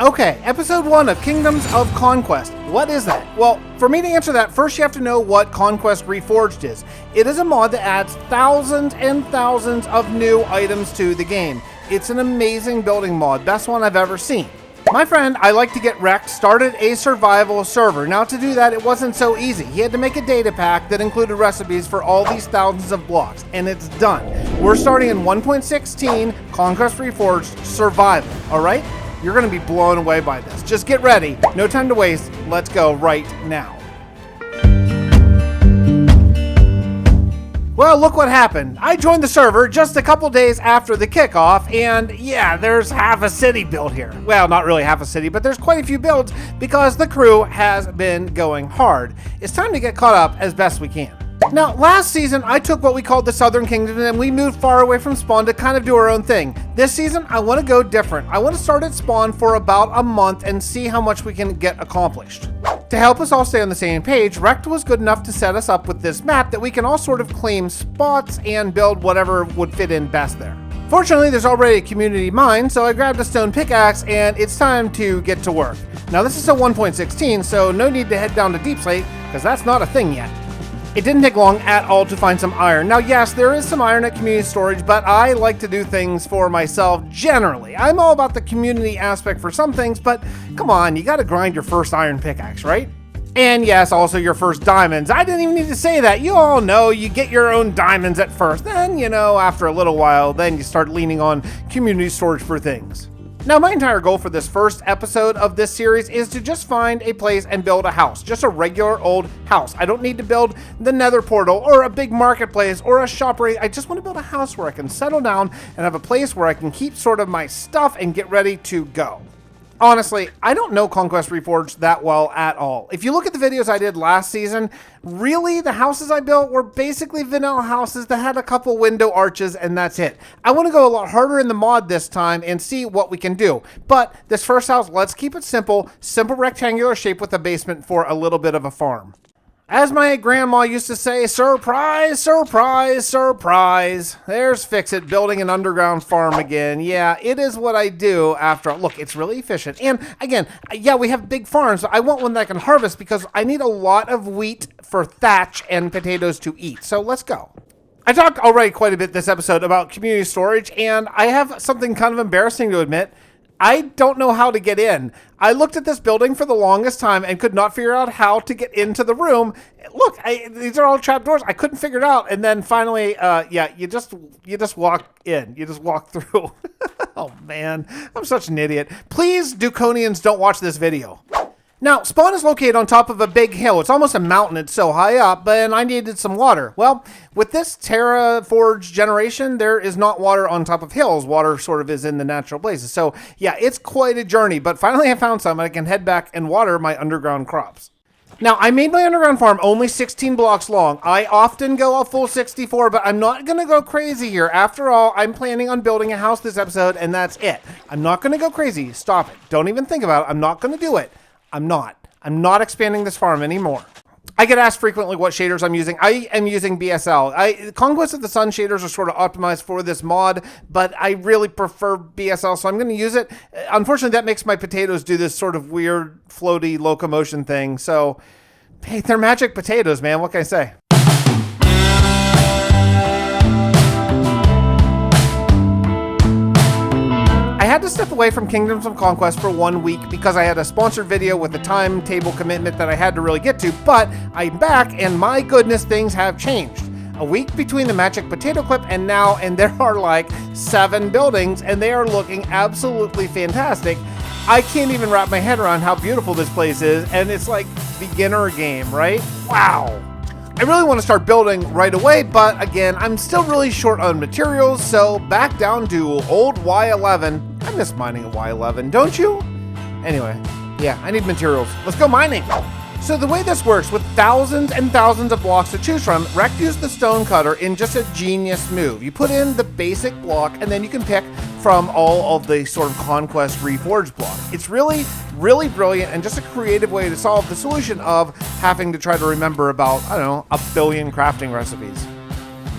Okay, episode 1 of Kingdoms of Conquest. What is that? Well, for me to answer that, first you have to know what Conquest Reforged is. It is a mod that adds thousands and thousands of new items to the game. It's an amazing building mod, best one I've ever seen. My friend, ILikeToGetRekt, started a survival server. Now to do that, it wasn't so easy. He had to make a data pack that included recipes for all these thousands of blocks, and it's done. We're starting in 1.16 Conquest Reforged Survival, alright? You're going to be blown away by this. Just get ready. No time to waste. Let's go right now. Well, look what happened. I joined the server just a couple days after the kickoff, and yeah, there's half a city built here. Well, not really half a city, but there's quite a few builds because the crew has been going hard. It's time to get caught up as best we can. Now, last season, I took what we called the Southern Kingdom and we moved far away from spawn to kind of do our own thing. This season, I want to go different. I want to start at spawn for about a month and see how much we can get accomplished. To help us all stay on the same page, Rekt was good enough to set us up with this map that we can all sort of claim spots and build whatever would fit in best there. Fortunately, there's already a community mine, so I grabbed a stone pickaxe and it's time to get to work. Now, this is a 1.16, so no need to head down to Deep Slate, because that's not a thing yet. It didn't take long at all to find some iron. Now, yes, there is some iron at community storage, but I like to do things for myself generally. I'm all about the community aspect for some things, but come on, you gotta grind your first iron pickaxe, right? And yes, also your first diamonds. I didn't even need to say that. You all know you get your own diamonds at first. Then, you know, after a little while, then you start leaning on community storage for things. Now, my entire goal for this first episode of this series is to just find a place and build a house. Just a regular old house. I don't need to build the nether portal or a big marketplace or a shop. I just want to build a house where I can settle down and have a place where I can keep sort of my stuff and get ready to go. Honestly, I don't know Conquest Reforged that well at all. If you look at the videos I did last season, really the houses I built were basically vanilla houses that had a couple window arches and that's it. I want to go a lot harder in the mod this time and see what we can do. But this first house, let's keep it simple rectangular shape with a basement for a little bit of a farm. As my grandma used to say, surprise, surprise, surprise. There's Fixit building an underground farm again. Yeah, it is what I do after. Look, it's really efficient. And again, yeah, we have big farms, but I want one that I can harvest because I need a lot of wheat for thatch and potatoes to eat. So let's go. I talked already quite a bit this episode about community storage, and I have something kind of embarrassing to admit. I don't know how to get in. I looked at this building for the longest time and could not figure out how to get into the room. Look, these are all trapdoors. I couldn't figure it out. And then finally, yeah, you just walk in. You just walk through. Oh, man. I'm such an idiot. Please, Duconians, don't watch this video. Now, spawn is located on top of a big hill. It's almost a mountain. It's so high up, and I needed some water. Well, with this Terraforged generation, there is not water on top of hills. Water sort of is in the natural places. So, yeah, it's quite a journey, but finally I found some, and I can head back and water my underground crops. Now, I made my underground farm only 16 blocks long. I often go a full 64, but I'm not going to go crazy here. After all, I'm planning on building a house this episode, and that's it. I'm not going to go crazy. Stop it. Don't even think about it. I'm not going to do it. I'm not expanding this farm anymore. I get asked frequently what shaders I'm using. I am using BSL. Conquest of the Sun shaders are sort of optimized for this mod, but I really prefer BSL, so I'm going to use it. Unfortunately, that makes my potatoes do this sort of weird floaty locomotion thing. So, hey, they're magic potatoes, man. What can I say? I had to step away from Kingdoms of Conquest for 1 week because I had a sponsored video with a timetable commitment that I had to really get to, but I'm back and my goodness, things have changed. A week between the magic potato clip and now, and there are like 7 buildings and they are looking absolutely fantastic. I can't even wrap my head around how beautiful this place is, and it's like beginner game, right? Wow. I really want to start building right away, but again, I'm still really short on materials, so back down to old Y11. I miss mining at Y11, don't you? Anyway, yeah, I need materials. Let's go mining. So the way this works, with thousands and thousands of blocks to choose from, Rekt used the stone cutter in just a genius move. You put in the basic block, and then you can pick from all of the sort of Conquest Reforged blocks. It's really, really brilliant and just a creative way to solve the solution of having to try to remember about, I don't know, a billion crafting recipes.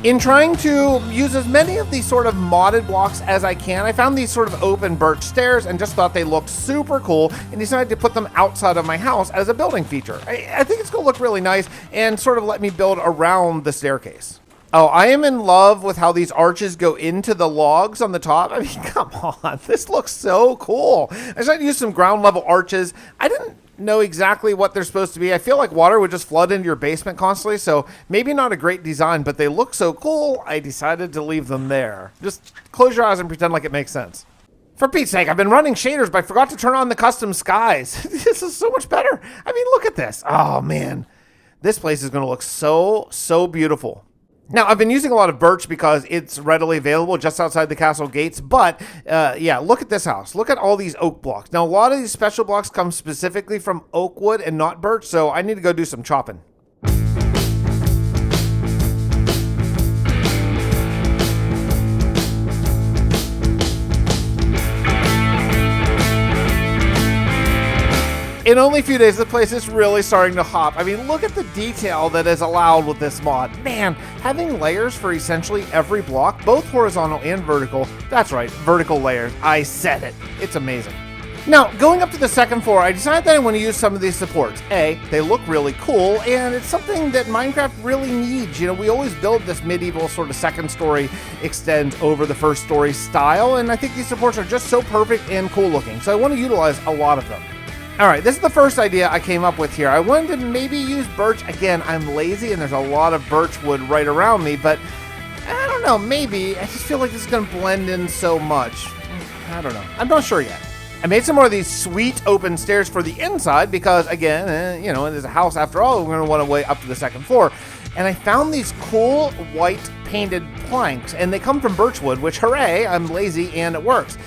In trying to use as many of these sort of modded blocks as I can, I found these sort of open birch stairs and just thought they looked super cool and decided to put them outside of my house as a building feature. I think it's gonna look really nice and sort of let me build around the staircase. Oh, I am in love with how these arches go into the logs on the top. I mean, come on, this looks so cool. I decided to use some ground level arches. I didn't know exactly what they're supposed to be. I feel like water would just flood into your basement constantly, so maybe not a great design, but they look so cool, I decided to leave them there. Just close your eyes and pretend like it makes sense. For Pete's sake, I've been running shaders, but I forgot to turn on the custom skies. This is so much better. I mean, look at this. Oh man, this place is gonna look so beautiful. Now, I've been using a lot of birch because it's readily available just outside the castle gates, but yeah, look at this house. Look at all these oak blocks. Now, a lot of these special blocks come specifically from oak wood and not birch, so I need to go do some chopping. In only a few days, the place is really starting to hop. I mean, look at the detail that is allowed with this mod. Man, having layers for essentially every block, both horizontal and vertical. That's right, vertical layers. I said it. It's amazing. Now, going up to the second floor, I decided that I want to use some of these supports. A, they look really cool, and it's something that Minecraft really needs. You know, we always build this medieval sort of second story extend over the first story style, and I think these supports are just so perfect and cool looking. So I want to utilize a lot of them. All right, this is the first idea I came up with here. I wanted to maybe use birch. Again, I'm lazy and there's a lot of birch wood right around me, but I don't know, maybe. I just feel like this is gonna blend in so much. I don't know, I'm not sure yet. I made some more of these sweet open stairs for the inside because again, you know, there's a house after all, we're gonna want to way up to the second floor. And I found these cool white painted planks and they come from birch wood, which hooray, I'm lazy and it works.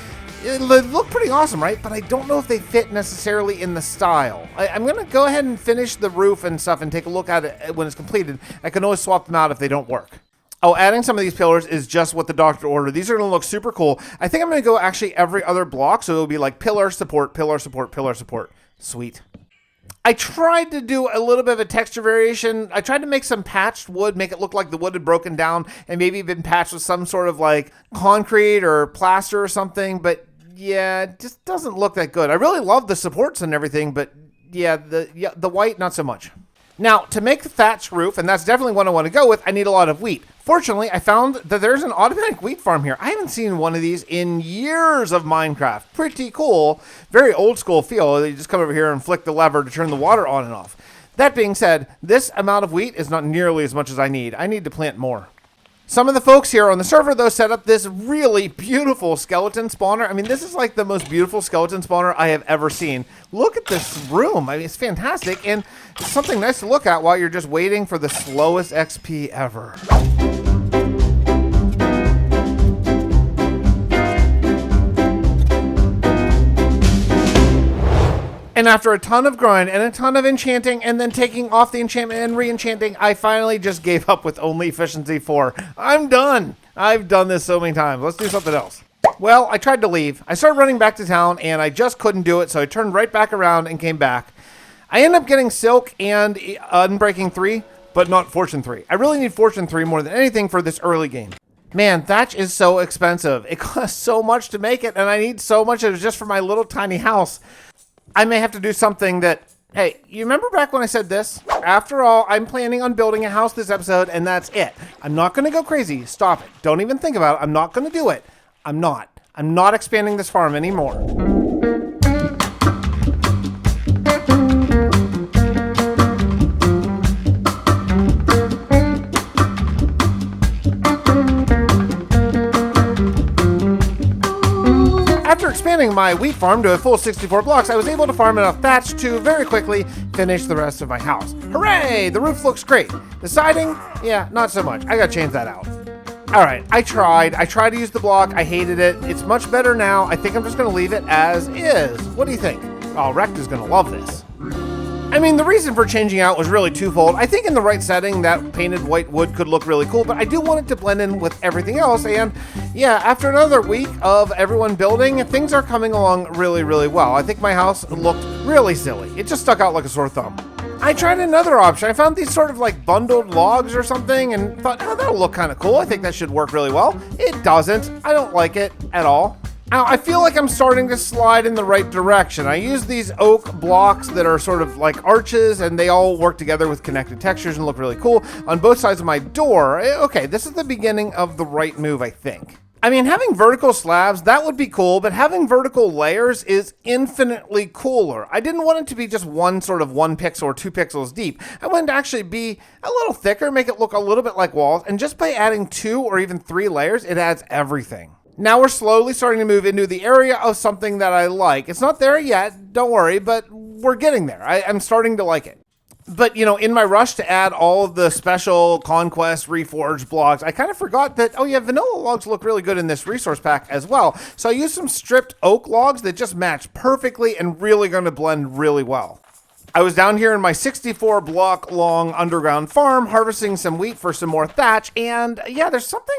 They look pretty awesome, right? But I don't know if they fit necessarily in the style. I'm gonna go ahead and finish the roof and stuff and take a look at it when it's completed. I can always swap them out if they don't work. Oh, adding some of these pillars is just what the doctor ordered. These are gonna look super cool. I think I'm gonna go actually every other block, so it'll be like pillar support, pillar support, pillar support. Sweet. I tried to do a little bit of a texture variation. I tried to make some patched wood, make it look like the wood had broken down and maybe been patched with some sort of like concrete or plaster or something, but yeah, it just doesn't look that good. I really love the supports and everything, but yeah, the white, not so much. Now, to make the thatch roof, and that's definitely what I want to go with, I need a lot of wheat. Fortunately, I found that there's an automatic wheat farm here. I haven't seen one of these in years of Minecraft. Pretty cool. Very old school feel. You just come over here and flick the lever to turn the water on and off. That being said, this amount of wheat is not nearly as much as I need. I need to plant more. Some of the folks here on the server, though, set up this really beautiful skeleton spawner. I mean, this is like the most beautiful skeleton spawner I have ever seen. Look at this room. I mean, it's fantastic, and it's something nice to look at while you're just waiting for the slowest XP ever. And after a ton of grind and a ton of enchanting and then taking off the enchantment and re-enchanting, I finally just gave up with only efficiency 4. I'm done. I've done this so many times. Let's do something else. Well, I tried to leave. I started running back to town and I just couldn't do it, so I turned right back around and came back. I ended up getting Silk and Unbreaking 3, but not Fortune 3. I really need Fortune 3 more than anything for this early game. Man, thatch is so expensive. It costs so much to make it, and I need so much of it just for my little tiny house. I may have to do something that, hey, you remember back when I said this? After all, I'm planning on building a house this episode, and that's it. I'm not going to go crazy. Stop it. Don't even think about it. I'm not going to do it. I'm not expanding this farm anymore. After expanding my wheat farm to a full 64 blocks, I was able to farm enough thatch to very quickly finish the rest of my house. Hooray! The roof looks great. The siding, yeah, not so much. I gotta change that out. All right, I tried to use the block. I hated it. It's much better now. I think I'm just gonna leave it as is. What do you think? Oh, Rekt is gonna love this. I mean, the reason for changing out was really twofold. I think in the right setting, that painted white wood could look really cool, but I do want it to blend in with everything else. And yeah, after another week of everyone building, things are coming along really, really well. I think my house looked really silly. It just stuck out like a sore thumb. I tried another option. I found these sort of like bundled logs or something and thought, oh, that'll look kind of cool. I think that should work really well. It doesn't. I don't like it at all. Now, I feel like I'm starting to slide in the right direction. I use these oak blocks that are sort of like arches, and they all work together with connected textures and look really cool on both sides of my door. Okay, this is the beginning of the right move, I think. I mean, having vertical slabs, that would be cool, but having vertical layers is infinitely cooler. I didn't want it to be just one pixel or 2 pixels deep. I wanted to actually be a little thicker, make it look a little bit like walls, and just by adding 2 or even 3 layers, it adds everything. Now we're slowly starting to move into the area of something that I like. It's not there yet, don't worry, but we're getting there. I'm starting to like it. But, you know, in my rush to add all of the special Conquest Reforged blocks, I kind of forgot that, oh yeah, vanilla logs look really good in this resource pack as well. So I used some stripped oak logs that just match perfectly and really going to blend really well. I was down here in my 64 block long underground farm harvesting some wheat for some more thatch, and yeah, there's something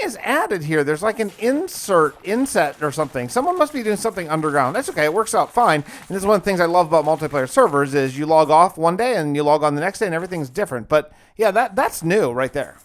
is added here. There's like an inset or something. Someone must be doing something underground. That's okay, it works out fine. And this is one of the things I love about multiplayer servers is you log off one day and you log on the next day and everything's different. But yeah, that's new right there.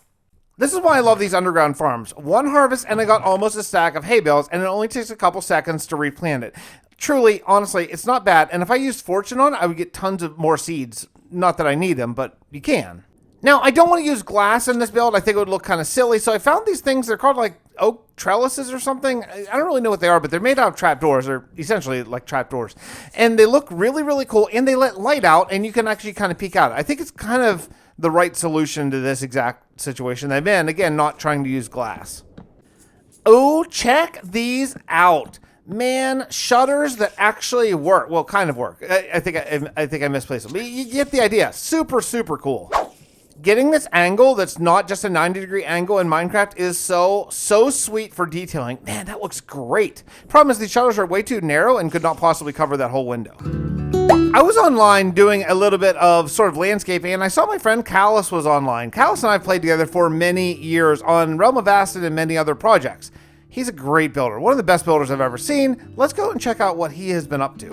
This is why I love these underground farms. One harvest and I got almost a stack of hay bales, and it only takes a couple seconds to replant it. Truly, honestly, it's not bad. And if I used Fortune on it, I would get tons of more seeds. Not that I need them, but you can. Now, I don't want to use glass in this build. I think it would look kind of silly. So I found these things. They're called like oak trellises or something. I don't really know what they are, but they're made out of trapdoors, or essentially like trapdoors. And they look really, really cool. And they let light out, and you can actually kind of peek out. I think it's kind of the right solution to this exact situation I'm in. Again, not trying to use glass. Oh, check these out. Man, shutters that actually work. Well, kind of work. I think I misplaced them. But you get the idea. Super, super cool. Getting this angle that's not just a 90-degree angle in Minecraft is so sweet for detailing. Man, that looks great. Problem is these shutters are way too narrow and could not possibly cover that whole window. I was online doing a little bit of sort of landscaping, and I saw my friend Caluss was online. Caluss and I have played together for many years on Realm of Acid and many other projects. He's a great builder, one of the best builders I've ever seen. Let's go and check out what he has been up to.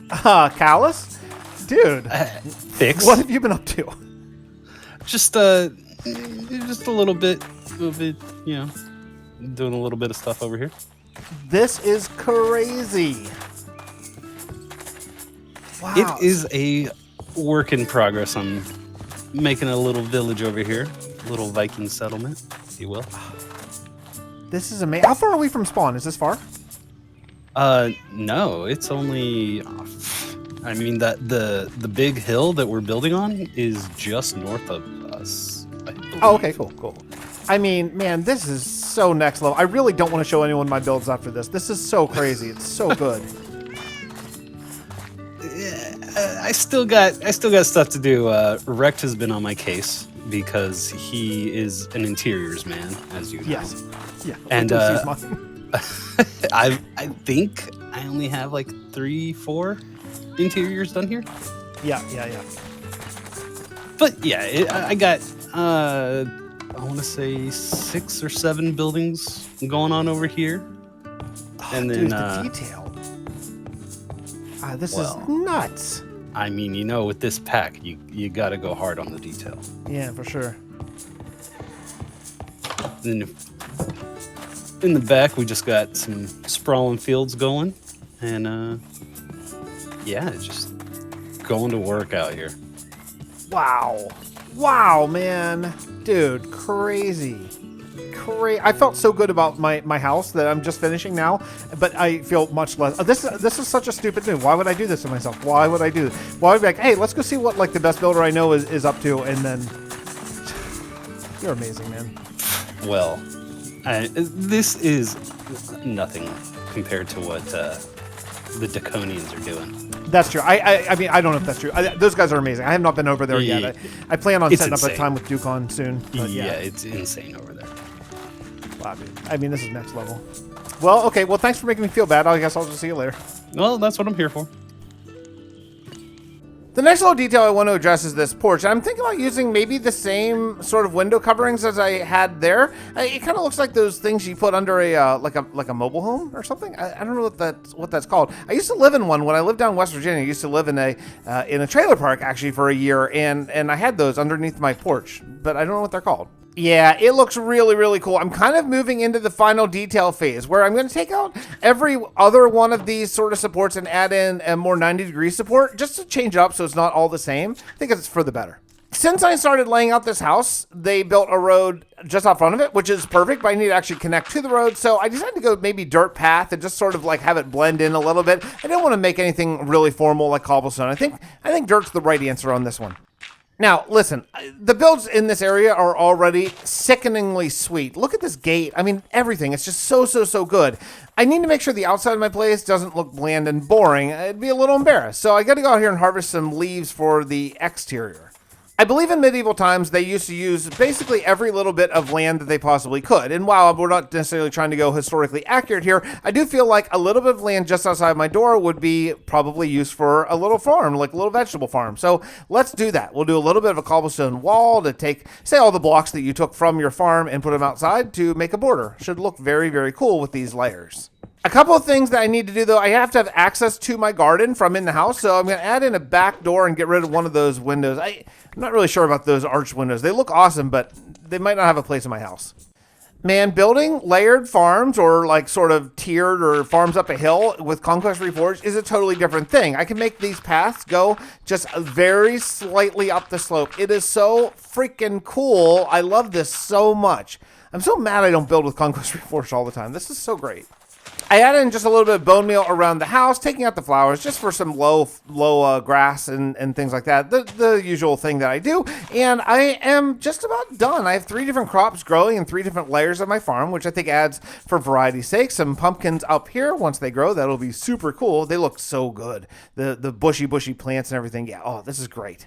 Caluss? Dude, Fix. what have you been up to? Just a little bit, you know, doing a little bit of stuff over here. This is crazy. Wow. It is a work in progress. I'm making a little village over here, a little Viking settlement, if you will. This is amazing. How far are we from spawn? Is this far? No, it's only. I mean that the big hill that we're building on is just north of us. Oh, okay, cool. I mean, man, this is so next level. I really don't want to show anyone my builds after this. This is so crazy. It's so good. I still got stuff to do. Rekt has been on my case because he is an interiors man, as you know. Yes. Yeah. And I think I only have like 3-4 interiors done here. Yeah. But yeah, I got I want to say 6 or 7 buildings going on over here. And then dude, the detail. This is nuts. I mean, you know, with this pack, you got to go hard on the detail. Yeah, for sure. And then in the back, we just got some sprawling fields going, and yeah, just going to work out here. Wow, man, dude, crazy. I felt so good about my house that I'm just finishing now, but I feel much less. This is such a stupid move. Why would I do this to myself? Why would I do this? Why would I be like, hey, let's go see what like the best builder I know is up to, and then you're amazing, man. Well, this is nothing compared to what the Draconians are doing. That's true. I mean, I don't know if that's true. Those guys are amazing. I have not been over there yet. I plan on setting insane. up a time with Dukon soon. Yeah, it's insane over there. Wow, dude. I mean, this is next level. Well, okay. Well, thanks for making me feel bad. I guess I'll just see you later. Well, that's what I'm here for. The next little detail I want to address is this porch. I'm thinking about using maybe the same sort of window coverings as I had there. It kind of looks like those things you put under a like a mobile home or something. I don't know what that's called. I used to live in one when I lived down in West Virginia. I used to live in a trailer park actually for a year, and I had those underneath my porch, but I don't know what they're called. Yeah, it looks really, really cool. I'm kind of moving into the final detail phase where I'm going to take out every other one of these sort of supports and add in a more 90-degree support just to change it up so it's not all the same. I think it's for the better. Since I started laying out this house, they built a road just out front of it, which is perfect, but I need to actually connect to the road. So I decided to go maybe dirt path and just sort of like have it blend in a little bit. I didn't want to make anything really formal like cobblestone. I think dirt's the right answer on this one. Now, listen, the builds in this area are already sickeningly sweet. Look at this gate. I mean, everything. It's just so good. I need to make sure the outside of my place doesn't look bland and boring. I'd be a little embarrassed. So I got to go out here and harvest some leaves for the exterior. I believe in medieval times, they used to use basically every little bit of land that they possibly could. And while we're not necessarily trying to go historically accurate here, I do feel like a little bit of land just outside my door would be probably used for a little farm, like a little vegetable farm. So let's do that. We'll do a little bit of a cobblestone wall to take, say, all the blocks that you took from your farm and put them outside to make a border. Should look very, very cool with these layers. A couple of things that I need to do, though. I have to have access to my garden from in the house, so I'm going to add in a back door and get rid of one of those windows. I'm not really sure about those arched windows. They look awesome, but they might not have a place in my house. Man, building layered farms or like sort of tiered or farms up a hill with Conquest Reforged is a totally different thing. I can make these paths go just very slightly up the slope. It is so freaking cool. I love this so much. I'm so mad I don't build with Conquest Reforged all the time. This is so great. I added in just a little bit of bone meal around the house, taking out the flowers just for some low grass and things like that. The usual thing that I do. And I am just about done. I have 3 different crops growing in 3 different layers of my farm, which I think adds, for variety's sake, some pumpkins up here. Once they grow, that'll be super cool. They look so good. The bushy plants and everything. Yeah, oh, this is great.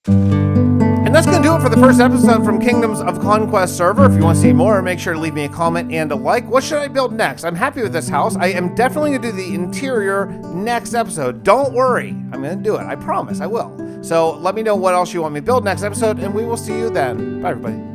And that's going to do it for the first episode from Kingdoms of Conquest server. If you want to see more, make sure to leave me a comment and a like. What should I build next? I'm happy with this house. I am definitely going to do the interior next episode. Don't worry. I'm going to do it. I promise I will. So let me know what else you want me to build next episode, and we will see you then. Bye, everybody.